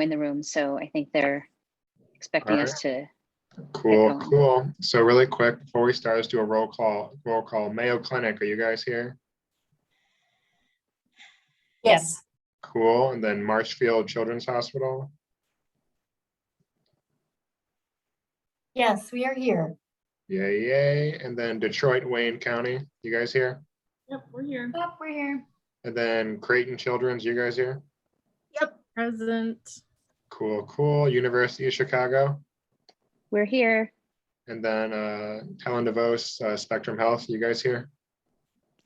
join the room. So I think they're expecting us to. Cool, cool. So really quick, before we start, let's do a roll call. Mayo Clinic, are you guys here? Yes. Cool. And then Marshfield Children's Hospital? Yes, we are here. Yay, yay. And then Detroit, Wayne County, you guys here? Yep, we're here. Yep, we're here. And then Creighton Children's, you guys here? Yep, present. Cool, cool. University of Chicago? We're here. And then Helen DeVos, Spectrum Health, you guys here?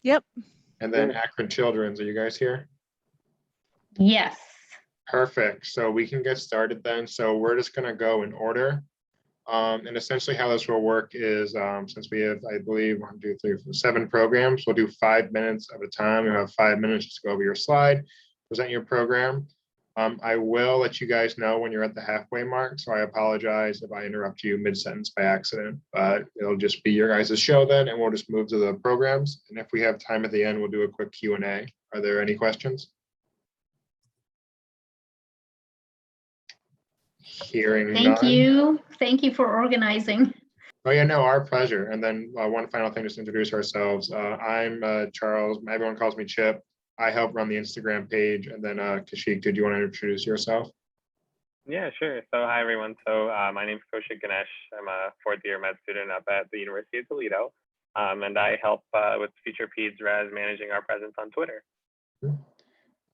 Yep. And then Akron Children's, are you guys here? Yes. Perfect. So we can get started then. So we're just going to go in order. And essentially how this will work is since we have, I believe, 1, 2, 3, 4, 7 programs, we'll do 5 minutes at a time. You'll have 5 minutes to go over your slide, present your program. I will let you guys know when you're at the halfway mark. So I apologize if I interrupt you mid-sentence by accident, but it'll just be your guys' show then, and we'll just move to the programs. And if we have time at the end, we'll do a quick Q&A. Are there any questions? Hearing Thank none. you. Thank you for organizing. Oh yeah, no, our pleasure. And then one final thing, just to introduce ourselves. I'm Charles, everyone calls me Chip. I help run the Instagram page. And then Kashik, did you want to introduce yourself? Yeah, sure. So hi everyone. So my name is Kaushik Ganesh. I'm a 4th year med student up at the University of Toledo. And I help with Future Peds Res managing our presence on Twitter.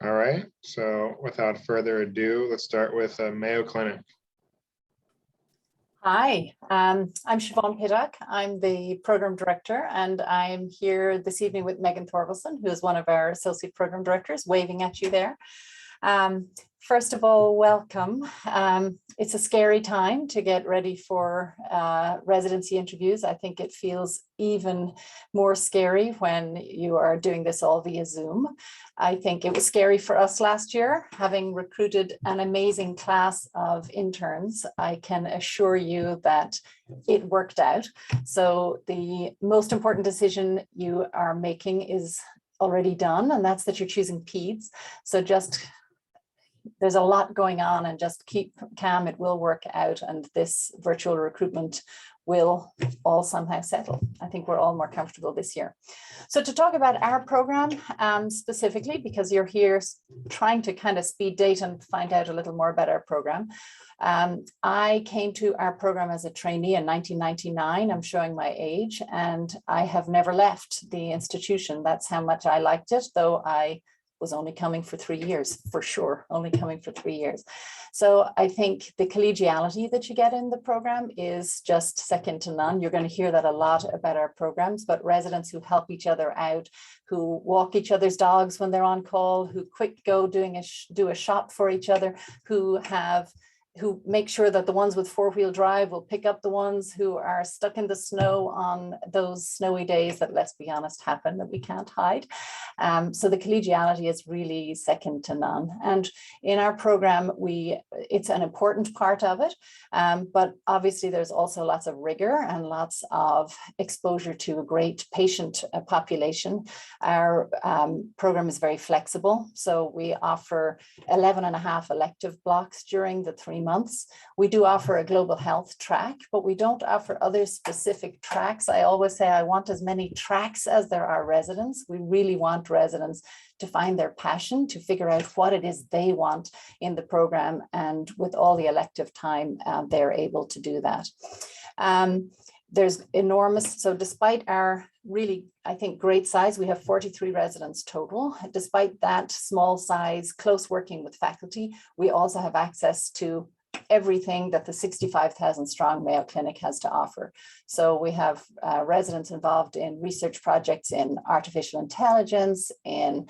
All right, so without further ado, let's start with Mayo Clinic. Hi, I'm Siobhan Piddock. I'm the program director, and I'm here this evening with Megan Thorvalson, who is one of our associate program directors, waving at you there. First of all, welcome. It's a scary time to get ready for residency interviews. I think it feels even more scary when you are doing this all via Zoom. I think it was scary for us last year, having recruited an amazing class of interns. I can assure you that it worked out. So the most important decision you are making is already done, and that's that you're choosing peds. So just there's a lot going on, and just keep calm. It will work out, and this virtual recruitment will all somehow settle. I think we're all more comfortable this year. So to talk about our program specifically, because you're here trying to kind of speed date and find out a little more about our program. I came to our program as a trainee in 1999. I'm showing my age, and I have never left the institution. That's how much I liked it, though I was only coming for 3 years, for sure, only coming for 3 years. So I think the collegiality that you get in the program is just second to none. You're going to hear that a lot about our programs, but residents who help each other out, who walk each other's dogs when they're on call, who quick go do a shop for each other, who make sure that the ones with 4-wheel drive will pick up the ones who are stuck in the snow on those snowy days that, let's be honest, happen, that we can't hide. So the collegiality is really second to none. And in our program, it's an important part of it, but obviously there's also lots of rigor and lots of exposure to a great patient population. Our program is very flexible. So we offer 11.5 elective blocks during the 3 months. We do offer a global health track, but we don't offer other specific tracks. I always say I want as many tracks as there are residents. We really want residents to find their passion, to figure out what it is they want in the program, and with all the elective time, they're able to do that. There's enormous, so despite our really, I think, great size, we have 43 residents total. Despite that small size, close working with faculty, we also have access to everything that the 65,000 strong Mayo Clinic has to offer. So we have residents involved in research projects in artificial intelligence, in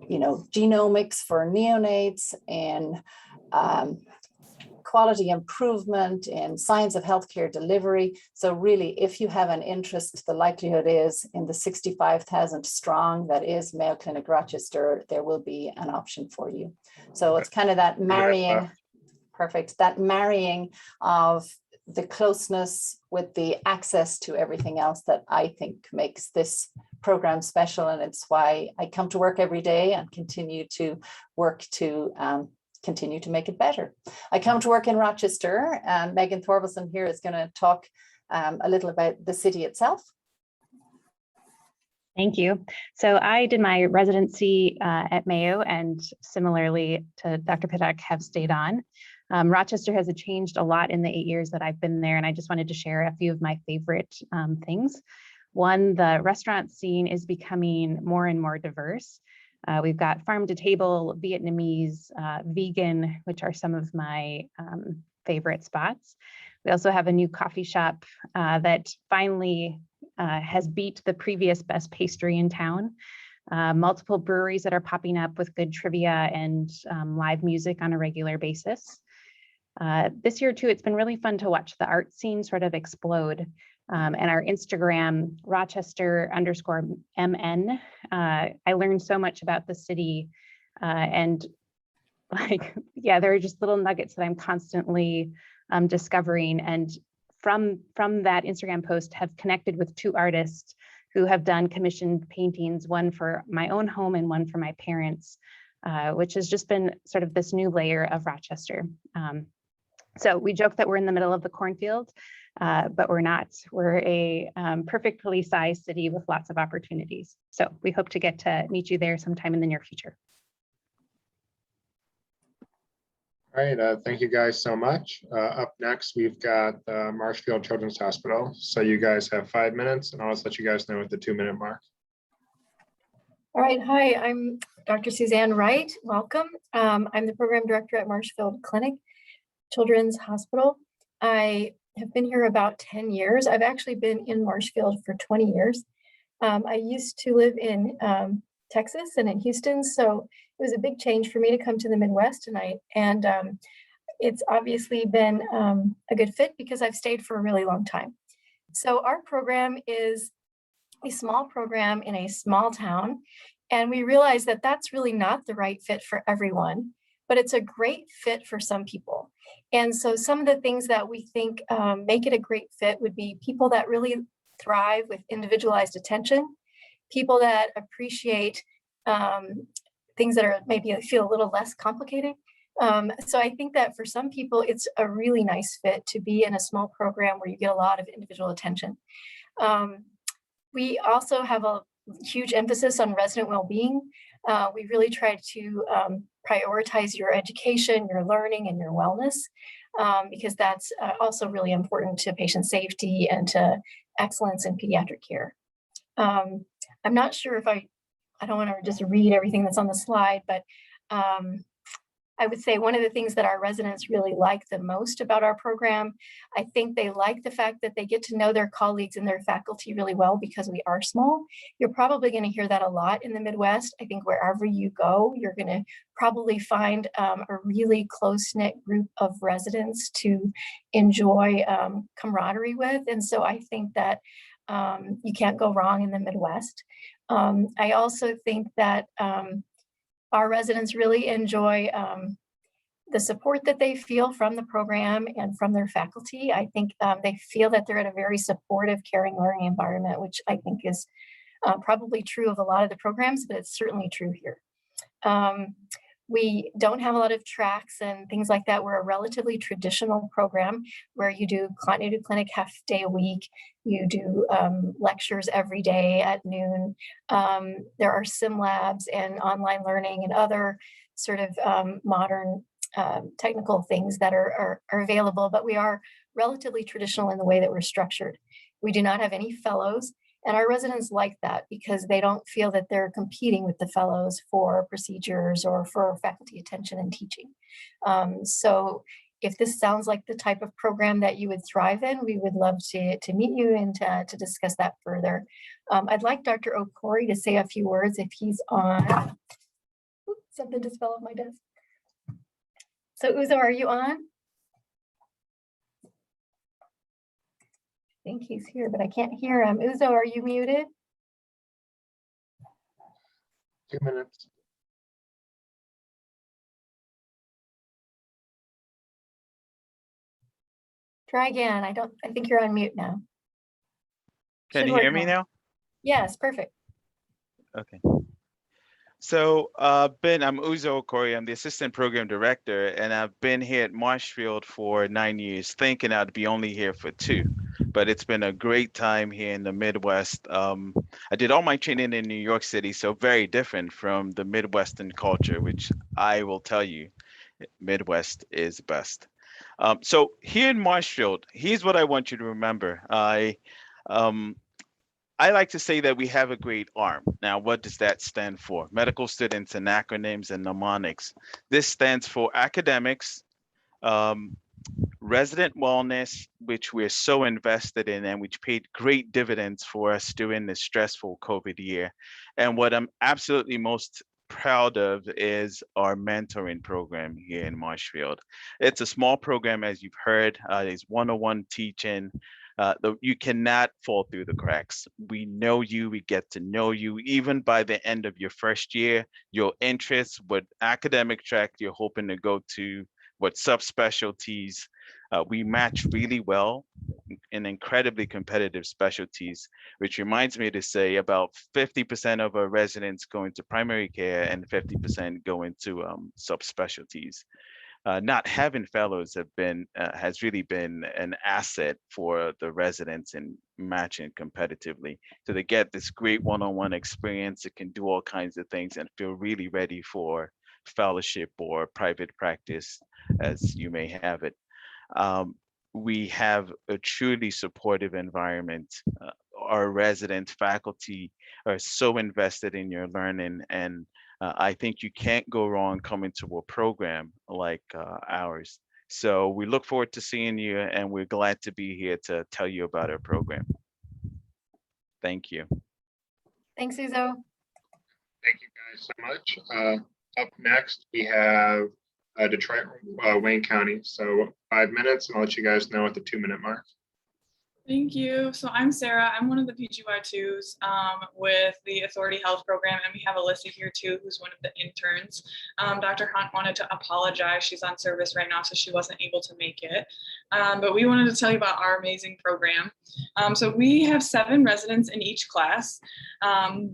genomics for neonates, in quality improvement, in science of healthcare delivery. So really, if you have an interest, the likelihood is in the 65,000 strong that is Mayo Clinic Rochester, there will be an option for you. So it's kind of that marrying, perfect, that marrying of the closeness with the access to everything else that I think makes this program special. And it's why I come to work every day and continue to work to continue to make it better. I come to work in Rochester, and Megan Thorvaldson here is going to talk a little about the city itself. Thank you. So I did my residency at Mayo, and similarly to Dr. Pittock, have stayed on. Rochester has changed a lot in the 8 years that I've been there, and I just wanted to share a few of my favorite things. One, the restaurant scene is becoming more and more diverse. We've got farm to table, Vietnamese, vegan, which are some of my favorite spots. We also have a new coffee shop that finally has beat the previous best pastry in town. Multiple breweries that are popping up with good trivia and live music on a regular basis. This year too, it's been really fun to watch the art scene sort of explode. And our Instagram, Rochester_MN, I learned so much about the city, and like, yeah, there are just little nuggets that I'm constantly discovering. And from that Instagram post, have connected with 2 artists who have done commissioned paintings, one for my own home and one for my parents, which has just been sort of this new layer of Rochester. So we joke that we're in the middle of the cornfield, but we're not. We're a perfectly sized city with lots of opportunities. So we hope to get to meet you there sometime in the near future. All right, thank you guys so much. Up next, we've got Marshfield Children's Hospital. So you guys have 5 minutes, and I'll just let you guys know at the 2-minute mark. All right, hi, I'm Dr. Suzanne Wright. Welcome. I'm the program director at Marshfield Clinic, Children's Hospital. I have been here about 10 years. I've actually been in Marshfield for 20 years. I used to live in Texas and in Houston, so it was a big change for me to come to the Midwest tonight. And it's obviously been a good fit because I've stayed for a really long time. So our program is a small program in a small town, and we realize that that's really not the right fit for everyone, but it's a great fit for some people. And so some of the things that we think make it a great fit would be people that really thrive with individualized attention, people that appreciate things that are maybe feel a little less complicated. So I think that for some people, it's a really nice fit to be in a small program where you get a lot of individual attention. We also have a huge emphasis on resident well-being. We really try to prioritize your education, your learning, and your wellness, because that's also really important to patient safety and to excellence in pediatric care. I'm not sure if I don't want to just read everything that's on the slide, but I would say one of the things that our residents really like the most about our program, I think they like the fact that they get to know their colleagues and their faculty really well because we are small. You're probably going to hear that a lot in the Midwest. I think wherever you go, you're going to probably find a really close-knit group of residents to enjoy camaraderie with. And so I think that you can't go wrong in the Midwest. I also think that our residents really enjoy the support that they feel from the program and from their faculty. I think they feel that they're in a very supportive, caring learning environment, which I think is probably true of a lot of the programs, but it's certainly true here. We don't have a lot of tracks and things like that. We're a relatively traditional program where you do continuity clinic half day a week. You do lectures every day at noon. There are sim labs and online learning and other sort of modern technical things that are available, but we are relatively traditional in the way that we're structured. We do not have any fellows. And our residents like that because they don't feel that they're competing with the fellows for procedures or for faculty attention and teaching. So if this sounds like the type of program that you would thrive in, we would love to meet you and to discuss that further. I'd like Dr. Okori to say a few words if he's on. Oops, something just fell off my desk. So Uzo, are you on? I think he's here, but I can't hear him. Uzo, are you muted? 2 minutes. Try again. I think you're on mute now. Can Should you work hear me now? Yes, perfect. Okay. So, I'm Uzo Okori. I'm the assistant program director, and I've been here at Marshfield for 9 years, thinking I'd be only here for 2. But it's been a great time here in the Midwest. I did all my training in New York City, so very different from the Midwestern culture, which I will tell you, Midwest is best. So here in Marshfield, here's what I want you to remember. Um, I like to say that we have a great arm. Now, what does that stand for? Medical students and acronyms and mnemonics. This stands for academics, um, resident wellness, which we're so invested in and which paid great dividends for us during this stressful COVID year. And what I'm absolutely most proud of is our mentoring program here in Marshfield. It's a small program, as you've heard. It's one-on-one teaching. You cannot fall through the cracks. We know you, we get to know you. Even by the end of your first year, your interests, what academic track you're hoping to go to, what subspecialties. We match really well in incredibly competitive specialties, which reminds me to say about 50% of our residents go into primary care and 50% go into subspecialties. Not having fellows has really been an asset for the residents in matching competitively. So they get this great one-on-one experience. It can do all kinds of things and feel really ready for fellowship or private practice, as you may have it. We have a truly supportive environment. Our resident faculty are so invested in your learning, and I think you can't go wrong coming to a program like ours. So we look forward to seeing you, and we're glad to be here to tell you about our program. Thank you. Thanks, Uzo. Thank you guys so much. Up next, we have Detroit, Wayne County. So 5 minutes, and I'll let you guys know at the 2-minute mark. Thank you. So I'm Sarah. I'm one of the PGY2s with the Authority Health Program, and we have Alyssa here too, who's one of the interns. Dr. Hunt wanted to apologize. She's on service right now, so she wasn't able to make it. But we wanted to tell you about our amazing program. So we have 7 residents in each class.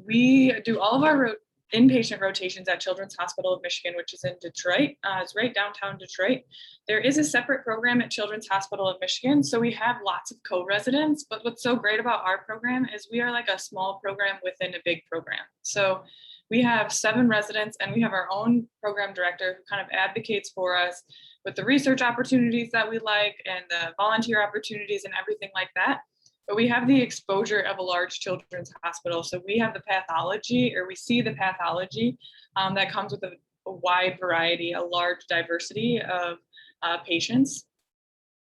We do all of our inpatient rotations at Children's Hospital of Michigan, which is in Detroit. It's right downtown Detroit. There is a separate program at Children's Hospital of Michigan, so we have lots of co-residents, but what's so great about our program is we are like a small program within a big program. So we have 7 residents, and we have our own program director who kind of advocates for us with the research opportunities that we like and the volunteer opportunities and everything like that. But we have the exposure of a large children's hospital. So we have the pathology, or we see the pathology that comes with a wide variety, a large diversity of patients.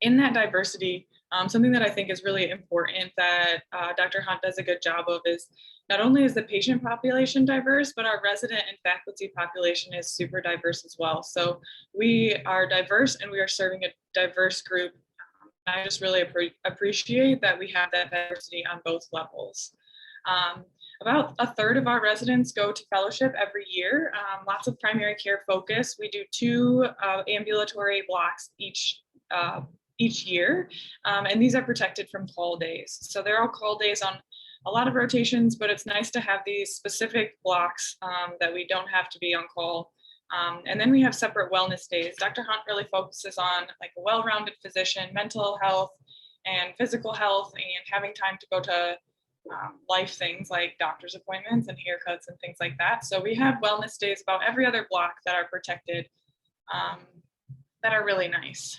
In that diversity, something that I think is really important that Dr. Hunt does a good job of is not only is the patient population diverse, but our resident and faculty population is super diverse as well. So we are diverse, and we are serving a diverse group. I just really appreciate that we have that diversity on both levels. About a third of our residents go to fellowship every year. Lots of primary care focus. We do 2 ambulatory blocks each year, and these are protected from call days. So they're all call days on a lot of rotations, but it's nice to have these specific blocks that we don't have to be on call. And then we have separate wellness days. Dr. Hunt really focuses on like a well-rounded physician, mental health and physical health, and having time to go to life things like doctor's appointments and haircuts and things like that. So we have wellness days about every other block that are protected, that are really nice.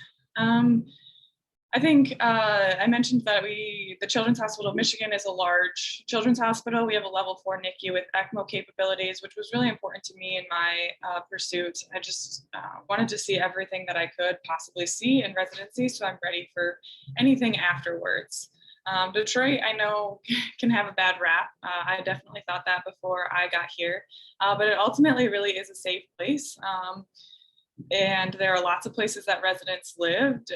I think I mentioned that the Children's Hospital of Michigan is a large children's hospital. We have a level 4 NICU with ECMO capabilities, which was really important to me in my pursuit. I just wanted to see everything that I could possibly see in residency, so I'm ready for anything afterwards. Detroit, I know, can have a bad rap. I definitely thought that before I got here, but it ultimately really is a safe place. And there are lots of places that residents lived,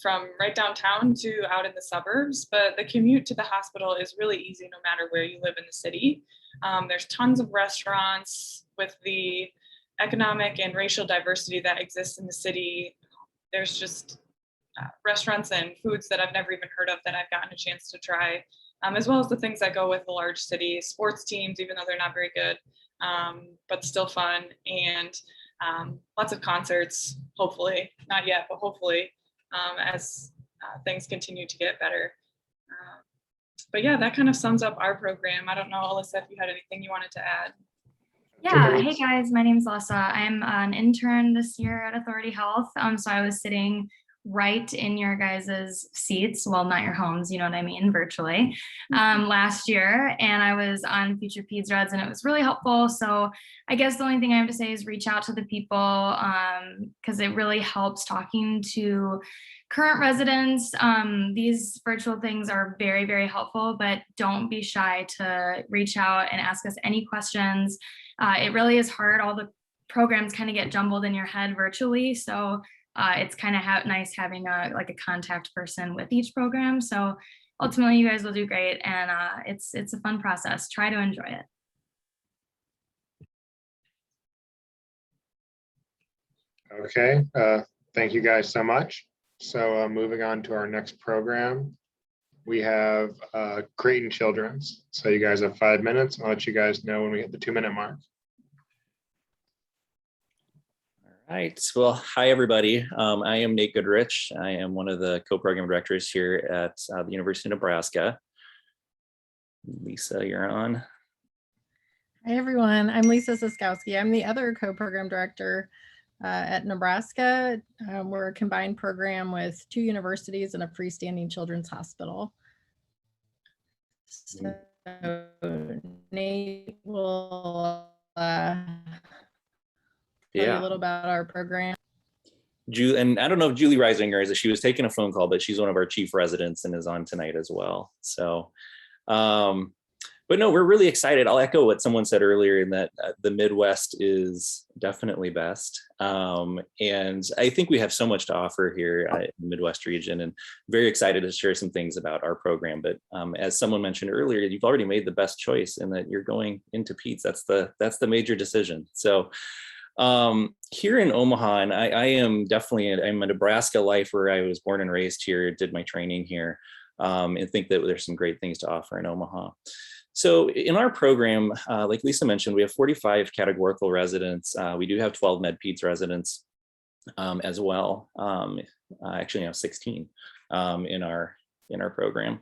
from right downtown to out in the suburbs, but the commute to the hospital is really easy no matter where you live in the city. There's tons of restaurants. With the economic and racial diversity that exists in the city, there's just restaurants and foods that I've never even heard of that I've gotten a chance to try, as well as the things that go with a large city, sports teams, even though they're not very good. but still fun, and lots of concerts, hopefully, not yet, but hopefully, as things continue to get better. But yeah, that kind of sums up our program. I don't know, Alyssa, if you had anything you wanted to add. Yeah, hey guys, my name's Lessa. I'm an intern this year at Authority Health. So I was sitting right in your guys's seats, well, not your homes, you know what I mean, virtually, last year. And I was on Future Peds Reds, and it was really helpful. So I guess the only thing I have to say is reach out to the people, because it really helps talking to current residents. These virtual things are very, very helpful, but don't be shy to reach out and ask us any questions. It really is hard. All the programs kind of get jumbled in your head virtually. So it's kind of nice having a contact person with each program. So ultimately you guys will do great, and it's a fun process. Try to enjoy it. Okay, thank you guys so much. So moving on to our next program, we have Creighton Children's. So you guys have 5 minutes. I'll let you guys know when we hit the 2-minute mark. All right. Well, hi, everybody. I am Nate Goodrich. I am one of the co-program directors here at the University of Nebraska. Lisa, you're on. Hi, everyone. I'm Lisa Siskowski. I'm the other co-program director at Nebraska. We're a combined program with 2 universities and a freestanding children's hospital. So Nate will tell you a little about our program. And I don't know if Julie Reisinger is, she was taking a phone call, but she's one of our chief residents and is on tonight as well. So, but no, we're really excited. I'll echo what someone said earlier in that the Midwest is definitely best. And I think we have so much to offer here in the Midwest region, and very excited to share some things about our program. But as someone mentioned earlier, you've already made the best choice in that you're going into Peds. That's the major decision. So here in Omaha, and I'm a Nebraska lifer. I was born and raised here, did my training here, and think that there's some great things to offer in Omaha. So in our program, like Lisa mentioned, we have 45 categorical residents. We do have 12 med peds residents as well. Actually, 16 in our program.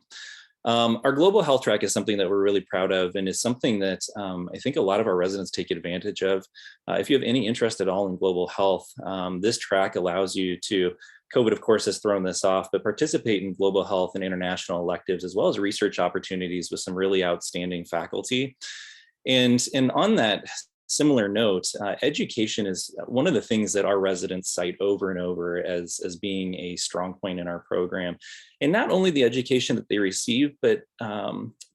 Our global health track is something that we're really proud of, and is something that I think a lot of our residents take advantage of. If you have any interest at all in global health, this track allows you to, COVID of course has thrown this off, but participate in global health and international electives, as well as research opportunities with some really outstanding faculty. And on that similar note, education is one of the things that our residents cite over and over as being a strong point in our program. And not only the education that they receive, but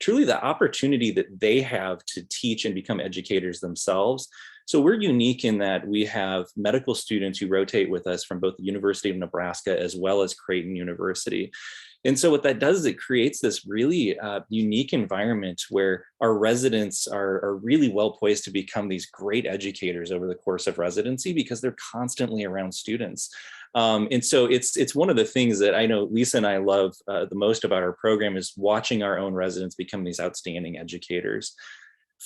truly the opportunity that they have to teach and become educators themselves. So we're unique in that we have medical students who rotate with us from both the University of Nebraska as well as Creighton University. And so what that does is it creates this really unique environment where our residents are really well poised to become these great educators over the course of residency, because they're constantly around students. And so it's one of the things that I know Lisa and I love the most about our program is watching our own residents become these outstanding educators.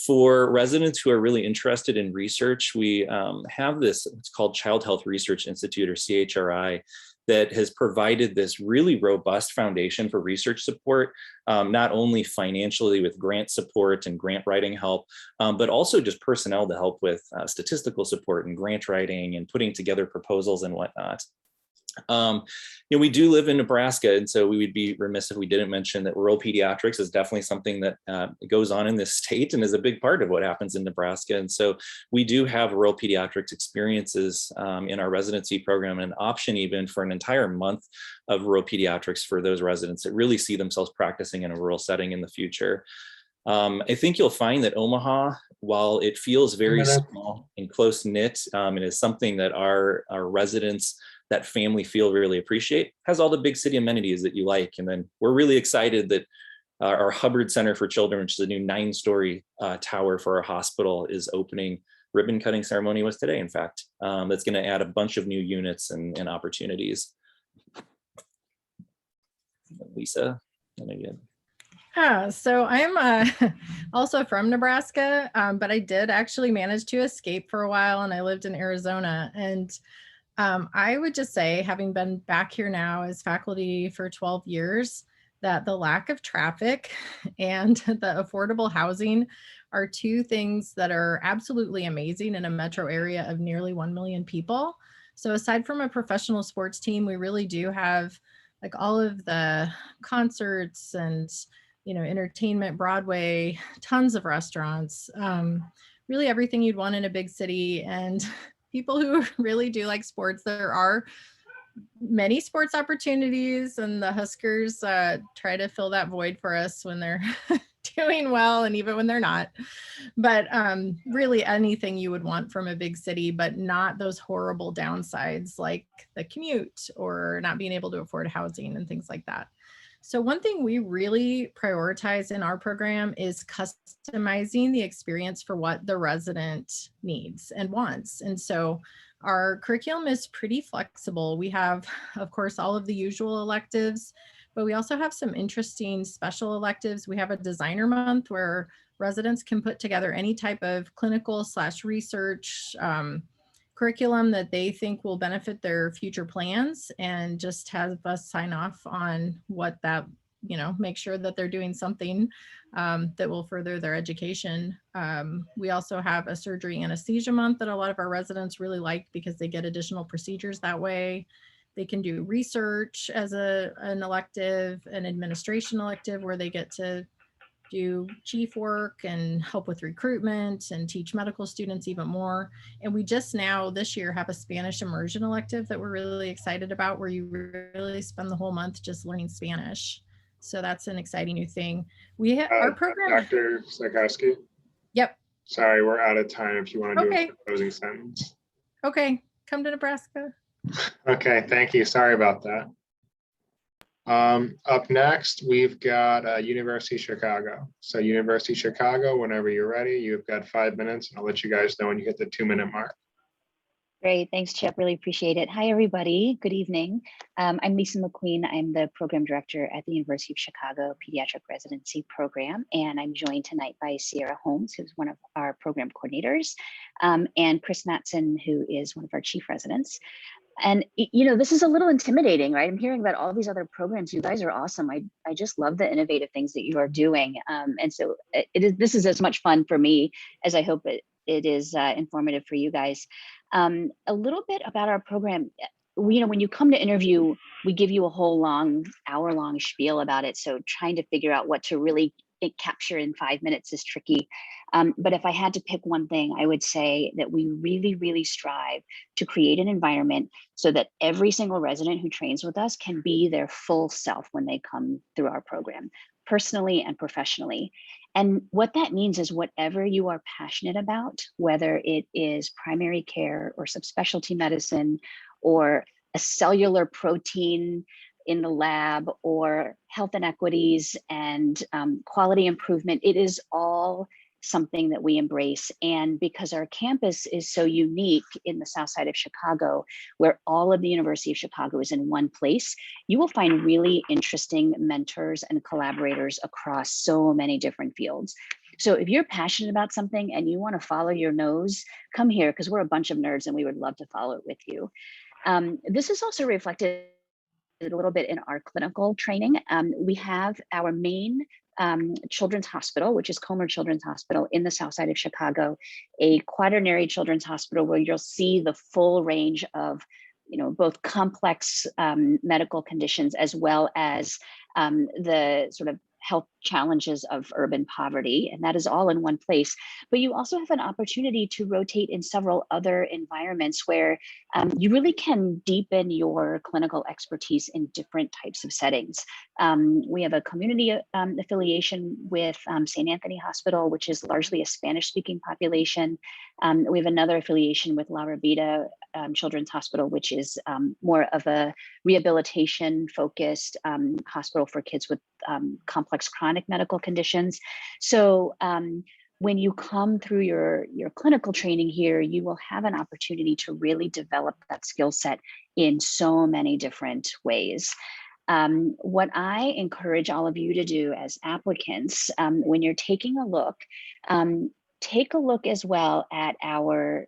For residents who are really interested in research, we have this, it's called Child Health Research Institute, or CHRI, that has provided this really robust foundation for research support, not only financially with grant support and grant writing help, but also just personnel to help with statistical support and grant writing and putting together proposals and whatnot. We do live in Nebraska, and so we would be remiss if we didn't mention that rural pediatrics is definitely something that goes on in this state and is a big part of what happens in Nebraska. And so we do have rural pediatrics experiences in our residency program, and an option even for an entire month of rural pediatrics for those residents that really see themselves practicing in a rural setting in the future. I think you'll find that Omaha, while it feels very small and close knit, it is something that our residents, that family feel really appreciate, has all the big city amenities that you like. And then we're really excited that our Hubbard Center for Children, which is a new 9-story tower for our hospital, is opening. Ribbon cutting ceremony was today, in fact. That's going to add a bunch of new units and opportunities. Lisa, and again. So I'm also from Nebraska, but I did actually manage to escape for a while, and I lived in Arizona. And I would just say, having been back here now as faculty for 12 years, that the lack of traffic and the affordable housing are two things that are absolutely amazing in a metro area of nearly 1 million people. So aside from a professional sports team, we really do have like all of the concerts and, you know, entertainment, Broadway, tons of restaurants, really everything you'd want in a big city. And people who really do like sports, there are many sports opportunities, and the Huskers try to fill that void for us when they're doing well and even when they're not. But really anything you would want from a big city, but not those horrible downsides like the commute or not being able to afford housing and things like that. So one thing we really prioritize in our program is customizing the experience for what the resident needs and wants. And so our curriculum is pretty flexible. We have, of course, all of the usual electives, but we also have some interesting special electives. We have a designer month where residents can put together any type of clinical/research curriculum that they think will benefit their future plans, and just have us sign off on what that, you know, make sure that they're doing something that will further their education. We also have a surgery anesthesia month that a lot of our residents really like because they get additional procedures that way. They can do research as an elective, an administration elective, where they get to do chief work and help with recruitment and teach medical students even more. And we just now this year have a Spanish immersion elective that we're really excited about, where you really spend the whole month just learning Spanish. So that's an exciting new thing. We have our program. Dr. Sakowski. Yep. Sorry, we're out of time. If you want to do Okay. a closing sentence. Okay, come to Nebraska. Okay, thank you. Sorry about that. Up next, we've got University of Chicago. So University of Chicago, whenever you're ready, you've got 5 minutes, and I'll let you guys know when you hit the 2-minute mark. Great, thanks, Chip. Really appreciate it. Hi, everybody. Good evening. I'm Lisa McQueen. I'm the program director at the University of Chicago Pediatric Residency Program, and I'm joined tonight by Sierra Holmes, who's one of our program coordinators, and Chris Matson, who is one of our chief residents. And, you know, this is a little intimidating, right? I'm hearing about all these other programs. You guys are awesome. I just love the innovative things that you are doing. And so this is as much fun for me as I hope it is informative for you guys. A little bit about our program. You know, when you come to interview, we give you a whole hour-long spiel about it. So trying to figure out what to really capture in 5 minutes is tricky. But if I had to pick one thing, I would say that we really, really strive to create an environment so that every single resident who trains with us can be their full self when they come through our program, personally and professionally. And what that means is whatever you are passionate about, whether it is primary care or subspecialty medicine or a cellular protein in the lab or health inequities and quality improvement, it is all something that we embrace. And because our campus is so unique in the South Side of Chicago, where all of the University of Chicago is in one place, you will find really interesting mentors and collaborators across so many different fields. So if you're passionate about something and you want to follow your nose, come here, because we're a bunch of nerds and we would love to follow it with you. This is also reflected a little bit in our clinical training. We have our main children's hospital, which is Comer Children's Hospital in the South Side of Chicago, a quaternary children's hospital where you'll see the full range of, you know, both complex medical conditions as well as the sort of health challenges of urban poverty, and that is all in one place. But you also have an opportunity to rotate in several other environments where you really can deepen your clinical expertise in different types of settings. We have a community affiliation with St. Anthony Hospital, which is largely a Spanish-speaking population. We have another affiliation with La Rabida Children's Hospital, which is more of a rehabilitation-focused hospital for kids with complex chronic medical conditions. So when you come through your clinical training here, you will have an opportunity to really develop that skill set in so many different ways. What I encourage all of you to do as applicants, when you're taking a look, take a look as well at our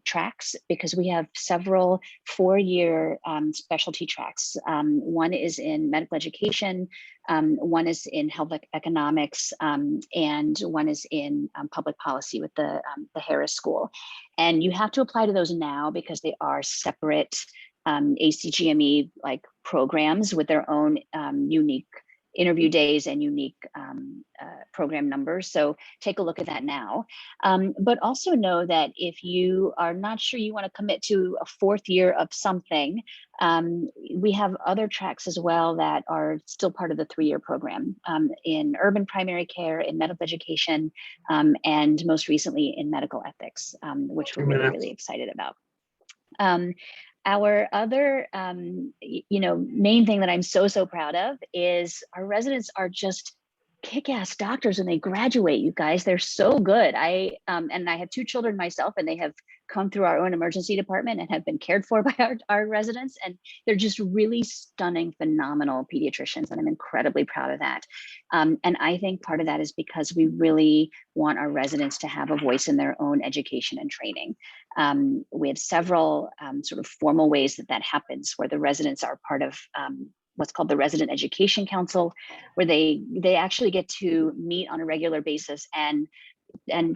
tracks, because we have several 4-year specialty tracks. One is in medical education, one is in health economics, and one is in public policy with the Harris School. And you have to apply to those now because they are separate ACGME like programs with their own unique interview days and unique program numbers. So take a look at that now. But also know that if you are not sure you want to commit to a 4th year of something, we have other tracks as well that are still part of the 3-year program in urban primary care, in medical education, and most recently in medical ethics, which we're really, really excited about. Our other, main thing that I'm so proud of is our residents are just kick-ass doctors when they graduate, you guys. They're so good. And I have 2 children myself, and they have come through our own emergency department and have been cared for by our residents. And they're just really stunning, phenomenal pediatricians. And I'm incredibly proud of that. And I think part of that is because we really want our residents to have a voice in their own education and training. We have several sort of formal ways that happens, where the residents are part of what's called the Resident Education Council, where they actually get to meet on a regular basis and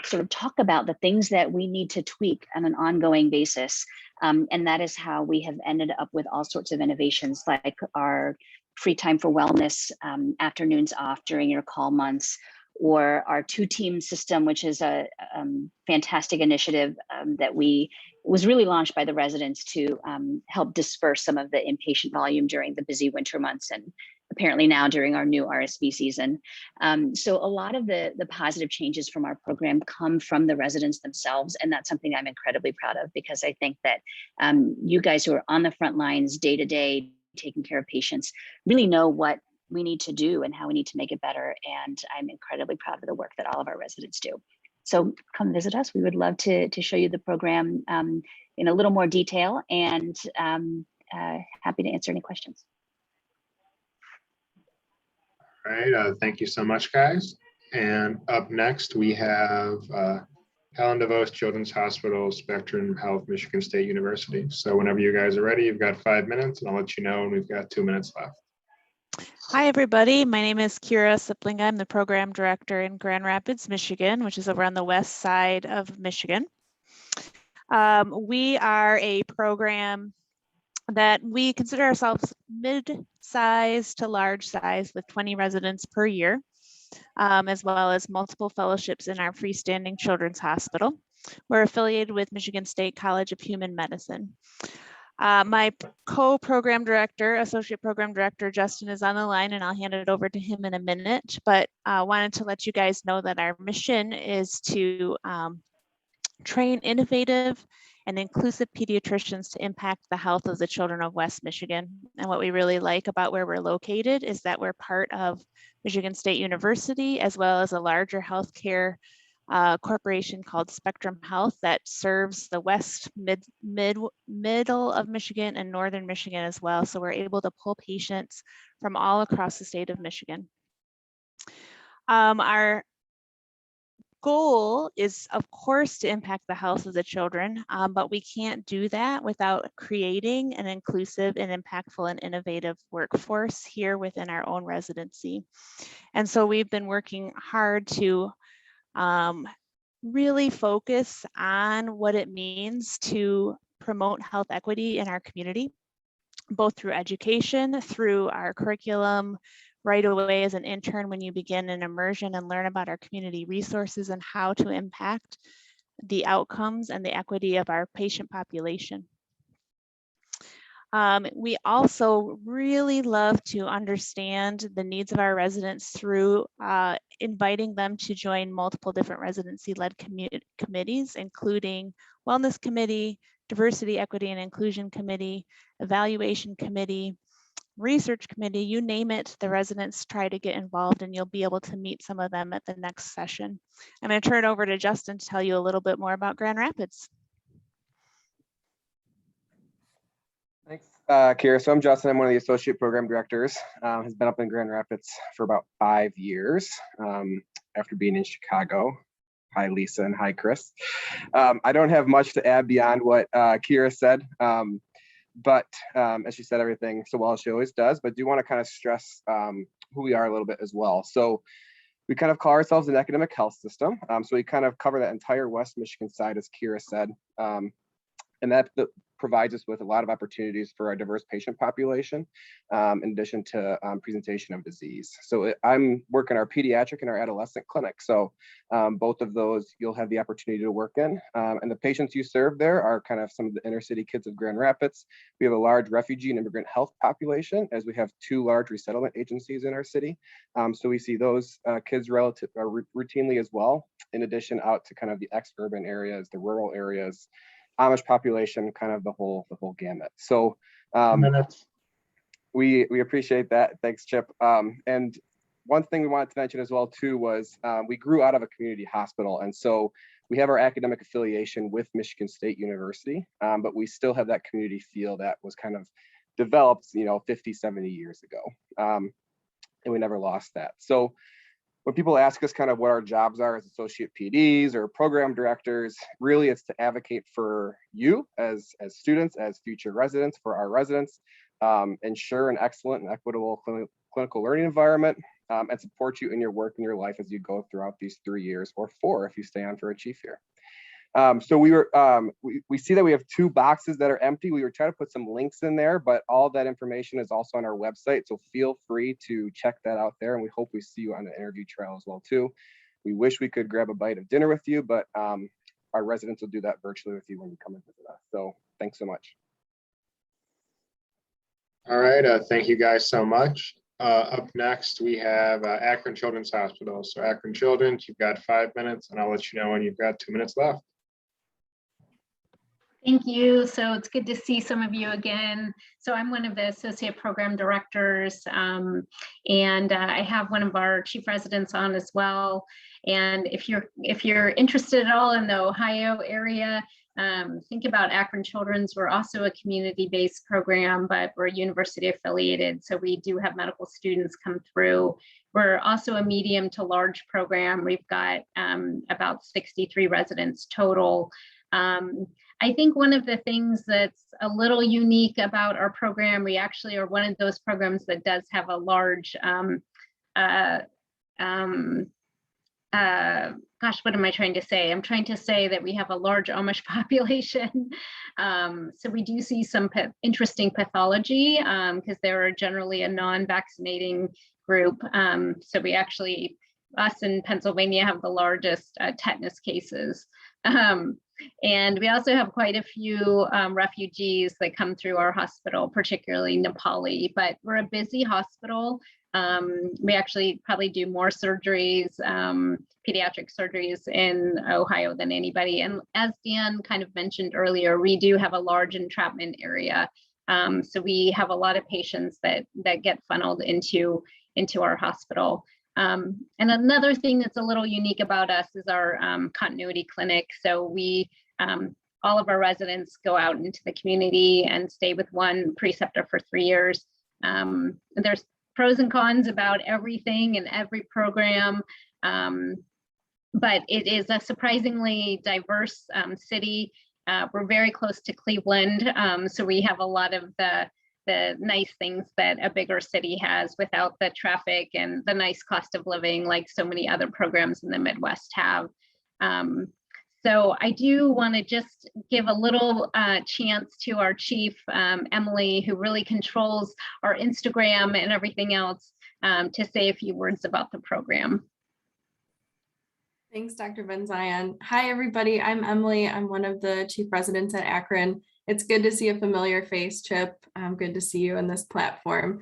sort of talk about the things that we need to tweak on an ongoing basis. And that is how we have ended up with all sorts of innovations, like our free time for wellness afternoons off during your call months, or our 2-team system, which is a fantastic initiative that was really launched by the residents to help disperse some of the inpatient volume during the busy winter months, and apparently now during our new RSV season. So a lot of the positive changes from our program come from the residents themselves, and that's something I'm incredibly proud of, because I think that you guys who are on the front lines day to day taking care of patients really know what we need to do and how we need to make it better. And I'm incredibly proud of the work that all of our residents do. So come visit us. We would love to show you the program in a little more detail, and happy to answer any questions. All right, thank you so much, guys. And up next, we have Helen DeVos, Children's Hospital, Spectrum Health, Michigan State University. So whenever you guys are ready, you've got 5 minutes, and I'll let you know when we've got 2 minutes left. Hi, everybody. My name is Kira Siplinga. I'm the program director in Grand Rapids, Michigan, which is over on the west side of Michigan. We are a program that we consider ourselves mid-size to large size, with 20 residents per year, as well as multiple fellowships in our freestanding children's hospital. We're affiliated with Michigan State College of Human Medicine. My co-program director, associate program director, Justin, is on the line, and I'll hand it over to him in a minute, but I wanted to let you guys know that our mission is to train innovative and inclusive pediatricians to impact the health of the children of West Michigan. And what we really like about where we're located is that we're part of Michigan State University, as well as a larger healthcare corporation called Spectrum Health that serves the west middle of Michigan and northern Michigan as well. So we're able to pull patients from all across the state of Michigan. Our goal is, of course, to impact the health of the children, but we can't do that without creating an inclusive and impactful and innovative workforce here within our own residency. And so we've been working hard to really focus on what it means to promote health equity in our community, both through education, through our curriculum, right away as an intern when you begin an immersion and learn about our community resources and how to impact the outcomes and the equity of our patient population. We also really love to understand the needs of our residents through inviting them to join multiple different residency-led committees, including Wellness Committee, Diversity, Equity, and Inclusion Committee, Evaluation Committee, Research Committee, you name it, the residents try to get involved, and you'll be able to meet some of them at the next session. I'm going to turn it over to Justin to tell you a little bit more about Grand Rapids. Thanks. Kira. So I'm Justin. I'm one of the associate program directors. Has been up in Grand Rapids for about 5 years after being in Chicago. Hi, Lisa, and hi, Chris. I don't have much to add beyond what Kira said, but as she said everything so well as she always does, but do want to kind of stress who we are a little bit as well. So we kind of call ourselves an academic health system. So we kind of cover that entire West Michigan side, as Kira said. And that provides us with a lot of opportunities for our diverse patient population, in addition to presentation of disease. So I'm working our pediatric and our adolescent clinic. So both of those you'll have the opportunity to work in. And the patients you serve there are kind of some of the inner city kids of Grand Rapids. We have a large refugee and immigrant health population, as we have 2 large resettlement agencies in our city. So we see those kids routinely as well, in addition out to kind of the ex-urban areas, the rural areas, Amish population, kind of the whole gamut. So we appreciate that. Thanks, Chip. And one thing we wanted to mention as well too was we grew out of a community hospital, and so we have our academic affiliation with Michigan State University, but we still have that community feel that was kind of developed, 50, 70 years ago, and we never lost that. So when people ask us kind of what our jobs are as associate PDs or program directors, really it's to advocate for you as students, as future residents, for our residents, ensure an excellent and equitable clinical learning environment, and support you in your work and your life as you go throughout these 3 years, or 4 if you stay on for a chief year. So we see that we have 2 boxes that are empty. We were trying to put some links in there, but all that information is also on our website. So feel free to check that out there. And we hope we see you on the interview trail as well too. We wish we could grab a bite of dinner with you, but our residents will do that virtually with you when you come and visit us. So thanks so much. All right, thank you guys so much. Up next, we have Akron Children's Hospital. So Akron Children, you've got 5 minutes, and I'll let you know when you've got 2 minutes left. Thank you. So it's good to see some of you again. So I'm one of the associate program directors, and I have one of our chief residents on as well. And if you're interested at all in the Ohio area, think about Akron Children's. We're also a community-based program, but we're university affiliated. So we do have medical students come through. We're also a medium to large program. We've got about 63 residents total. I think one of the things that's a little unique about our program, we actually are one of those programs that does have a large, gosh, what am I trying to say? I'm trying to say that we have a large Amish population. So we do see some interesting pathology because they're generally a non-vaccinating group. So we actually, us in Pennsylvania, have the largest tetanus cases. And we also have quite a few refugees that come through our hospital, particularly Nepali, but we're a busy hospital. We actually probably do more surgeries, pediatric surgeries in Ohio than anybody. And as Dan kind of mentioned earlier, we do have a large entrapment area. So we have a lot of patients that get funneled into our hospital. And another thing that's a little unique about us is our continuity clinic. So we, all of our residents go out into the community and stay with one preceptor for 3 years. There's pros and cons about everything and every program, but it is a surprisingly diverse city. We're very close to Cleveland, so we have a lot of the nice things that a bigger city has without the traffic and the nice cost of living like so many other programs in the Midwest have. So I do want to just give a little chance to our chief, Emily, who really controls our Instagram and everything else, to say a few words about the program. Thanks, Dr. Benzion. Hi, everybody. I'm Emily. I'm one of the chief residents at Akron. It's good to see a familiar face, Chip. Good to see you on this platform.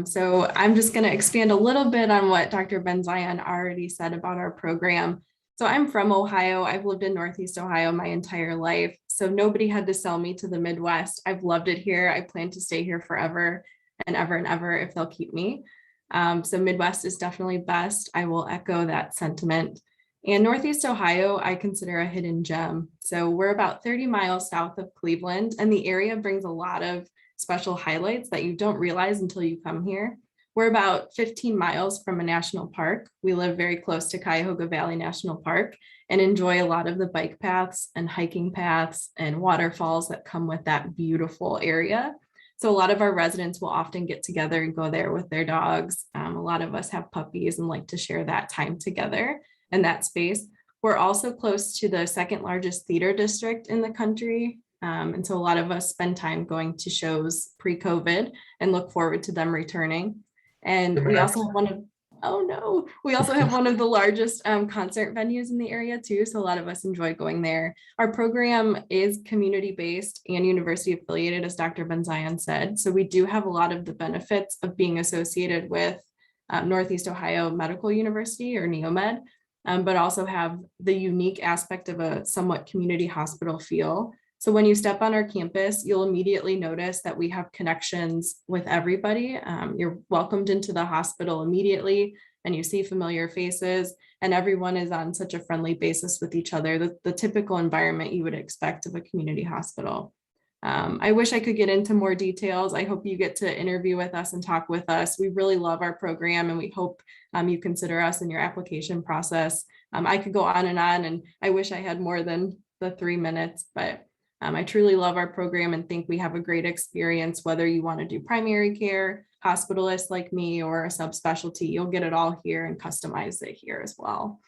So I'm just going to expand a little bit on what Dr. Benzion already said about our program. So I'm from Ohio. I've lived in Northeast Ohio my entire life. So nobody had to sell me to the Midwest. I've loved it here. I plan to stay here forever and ever if they'll keep me. So Midwest is definitely best. I will echo that sentiment. And Northeast Ohio, I consider a hidden gem. So we're about 30 miles south of Cleveland, and the area brings a lot of special highlights that you don't realize until you come here. We're about 15 miles from a national park. We live very close to Cuyahoga Valley National Park and enjoy a lot of the bike paths and hiking paths and waterfalls that come with that beautiful area. So a lot of our residents will often get together and go there with their dogs. A lot of us have puppies and like to share that time together in that space. We're also close to the second largest theater district in the country. And so a lot of us spend time going to shows pre-COVID and look forward to them returning. And we also have we also have one of the largest concert venues in the area too. So a lot of us enjoy going there. Our program is community-based and university affiliated, as Dr. Benzion said. So we do have a lot of the benefits of being associated with Northeast Ohio Medical University, or NEOMED, but also have the unique aspect of a somewhat community hospital feel. So when you step on our campus, you'll immediately notice that we have connections with everybody. You're welcomed into the hospital immediately, and you see familiar faces, and everyone is on such a friendly basis with each other, the typical environment you would expect of a community hospital. I wish I could get into more details. I hope you get to interview with us and talk with us. We really love our program, and we hope you consider us in your application process. I could go on, and I wish I had more than the 3 minutes, but I truly love our program and think we have a great experience, whether you want to do primary care, hospitalist like me, or a subspecialty. You'll get it all here and customize it here as well.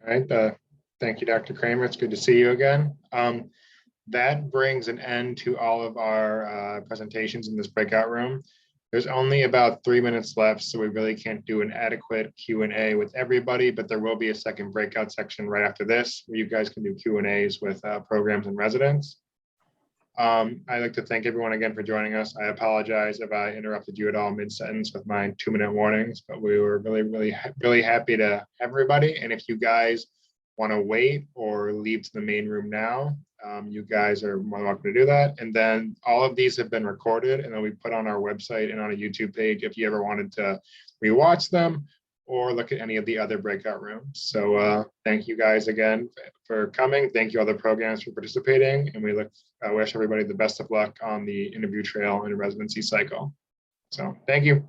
All right. Thank you, Dr. Kramer. It's good to see you again. That brings an end to all of our presentations in this breakout room. There's only about 3 minutes left, so we really can't do an adequate Q&A with everybody, but there will be a second breakout section right after this where you guys can do Q&As with programs and residents. I'd like to thank everyone again for joining us. I apologize if I interrupted you at all mid-sentence with my 2-minute warnings, but we were really happy to have everybody. And if you guys want to wait or leave to the main room now, you guys are more than welcome to do that. And then all of these have been recorded and then we put on our website and on a YouTube page if you ever wanted to rewatch them or look at any of the other breakout rooms. So thank you guys again for coming. Thank you other programs for participating, and we wish everybody the best of luck on the interview trail and residency cycle. So thank you.